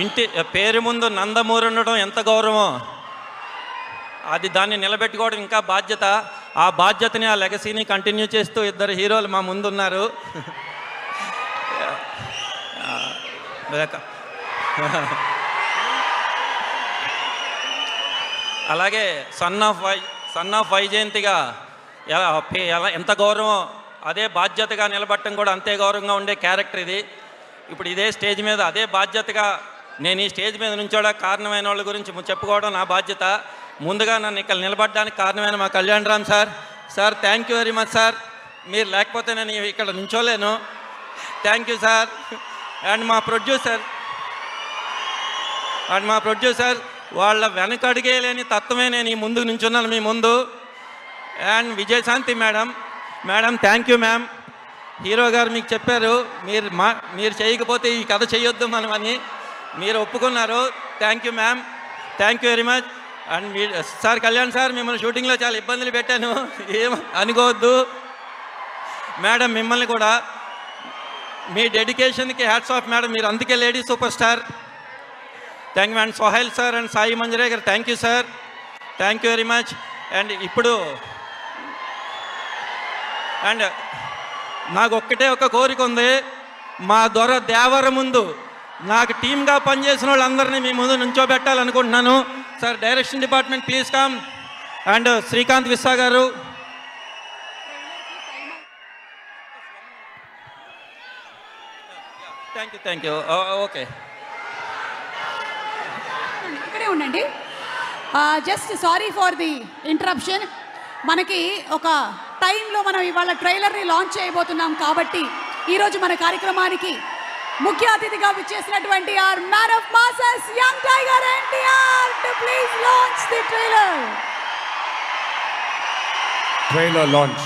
ఇంటి పేరు ముందు నందమూరి ఉండడం ఎంత గౌరవం, అది దాన్ని నిలబెట్టుకోవడం ఇంకా బాధ్యత. ఆ బాధ్యతని, ఆ లెగసీని కంటిన్యూ చేస్తూ ఇద్దరు హీరోలు మా ముందున్నారు. అలాగే సన్ ఆఫ్ వైజయంతిగా ఎలా ఎంత గౌరవం, అదే బాధ్యతగా నిలబడటం కూడా అంతే గౌరవంగా ఉండే క్యారెక్టర్ ఇది. ఇప్పుడు ఇదే స్టేజ్ మీద అదే బాధ్యతగా నేను ఈ స్టేజ్ మీద నుంచోడానికి కారణమైన వాళ్ళ గురించి చెప్పుకోవడం నా బాధ్యత. ముందుగా నన్ను ఇక్కడ నిలబడడానికి కారణమైన మా Kalyan Ram sir thank you very much sir. మీరు లేకపోతే నేను ఇక్కడ నుంచోలేను. Thank you sir. అండ్ మా ప్రొడ్యూసర్ వాళ్ళ వెనకడిగే లేని తత్వమే నేను ఈ ముందుకు నుంచున్నాను మీ ముందు. And Vijayashanti madam thank you ma'am. Hero గారు మీకు చెప్పారు మీరు చేయకపోతే ఈ కథ చేయొద్దు మనమని, మీరు ఒప్పుకున్నారు. Thank you ma'am, thank you very much. And sir Kalyan sir, మిమ్మల్ని షూటింగ్లో చాలా ఇబ్బందులు పెట్టాను, ఏం అనుకోవద్దు. మేడం మిమ్మల్ని కూడా, మీ డెడికేషన్కి హ్యాట్స్ ఆఫ్ మేడం, మీరు అందుకే lady super star. Thank you. And Sohel sir and Sai Manjrekar గారు thank you sir, thank you very much. And ఇప్పుడు నాకు ఒక్కటే ఒక కోరిక ఉంది, మా దొర దేవర ముందు నాకు టీమ్గా పనిచేసిన వాళ్ళందరినీ మీ ముందు నుంచోబెట్టాలనుకుంటున్నాను. Sir direction department please come. And Srikanth Vishwa గారు, థ్యాంక్ యూ. ఓకే, ఇక్కడే ఉండండి. Just sorry for the interruption. మనకి ఒక టైంలో మనం ఇవాళ ట్రైలర్ని లాంచ్ చేయబోతున్నాం కాబట్టి ఈరోజు మన కార్యక్రమానికి ముఖ్య అతిథిగా విచ్చేసినటువంటి our man of masses young tiger NTR to please launch the trailer launch.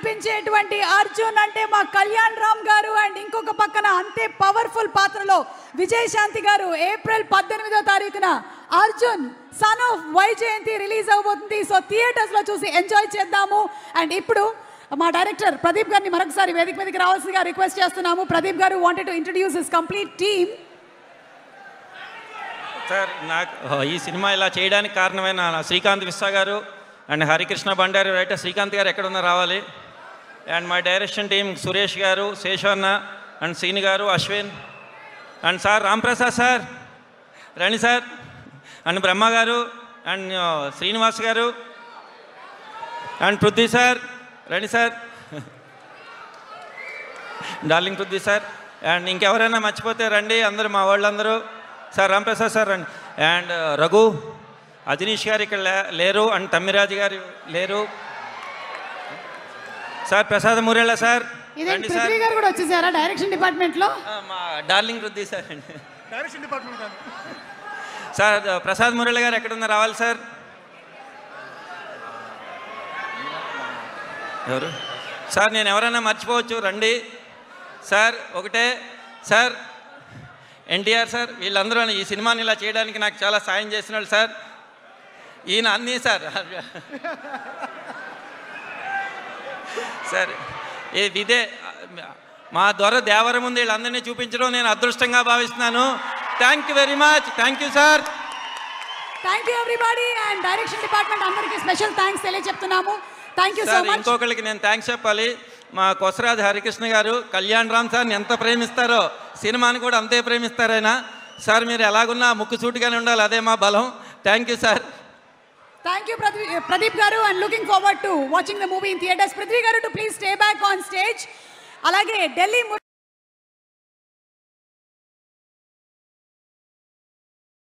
అనిపించేటువంటి అర్జున్ అంటే మా కళ్యాణ్ రామ్ గారు, అండ్ ఇంకొక పక్కన అంతే పవర్ఫుల్ పాత్రలో విజయశాంతి గారు. ఏప్రిల్ 18వ తారీఖున Arjun son of Vyjayanthi release అవబోతుంది. సో థియేటర్స్లో చూసి ఎంజాయ్ చేద్దాము. అండ్ ఇప్పుడు మా డైరెక్టర్ ప్రదీప్ గారిని మరొకసారి వేదిక మీదకి రావాల్సిందిగా రిక్వెస్ట్ చేస్తున్నాము. ప్రదీప్ గారు wanted to introduce his complete team. Sir, నాకు ఈ సినిమా ఇలా చేయడానికి కారణమైన శ్రీకాంత్ విశ్వ గారు అండ్ హరికృష్ణ బండారి రైటర్ శ్రీకాంత్ గారు ఎక్కడున్నా రావాలి. And my direction team Suresh గారు, శేషన్న అండ్ సీని గారు, Ashwin and sir Ramprasad sir Rani sir and Brahma గారు అండ్ శ్రీనివాస్ గారు and Prithvi sir Rani sir, darling Prithvi sir. And ఇంకెవరైనా మర్చిపోతే రండి, అందరూ మా వాళ్ళందరూ. Sir Ramprasad sir and and Raghu, Ajaneesh గారు ఇక్కడ లేరు, అండ్ తమ్మిరాజు గారు లేరు. సార్ ప్రసాద్ మురేళ్ళ సార్ రండి సార్. పృథ్వీ గారు కూడా వచ్చేసారా డైరెక్షన్ డిపార్ట్మెంట్లో? మా డార్లింగ్ పృథ్వీ సార్ అండి. సార్ ప్రసాద్ మురేళ్ళ గారు ఎక్కడున్నా రావాలి సార్. ఎవరు సార్? నేను ఎవరైనా మర్చిపోవచ్చు, రండి సార్. ఒకటే సార్, ఎన్టీఆర్ సార్, వీళ్ళందరూ ఈ సినిమాని ఇలా చేయడానికి నాకు చాలా సాయం చేసిన వాళ్ళు సార్. ఈయన అన్నీ సార్ సార్ ఇదే మా ద్వారా దేవరం ముందు వీళ్ళందరినీ చూపించడం నేను అదృష్టంగా భావిస్తున్నాను. Thank you very much. Thank you sir. Thank you everybody. And direction department అందరికీ స్పెషల్ థ్యాంక్స్ తెలియజెప్తున్నాము. Thank you so much. ఇంకొకరికి నేను థ్యాంక్స్ చెప్పాలి. మా కొసరాజు హరికృష్ణ గారు కళ్యాణ్ రామ్ సార్ని ఎంత ప్రేమిస్తారో సినిమాని కూడా అంతే ప్రేమిస్తారు ఆయన. సార్ మీరు ఎలాగున్నా ముక్కు సూటిగానే ఉండాలి, అదే మా బలం. Thank you sir. Thank you Pradeep గారు. And looking forward to watching the movie in theatres. Prithvi గారు to please stay back on stage. అలాగే ఢిల్లీ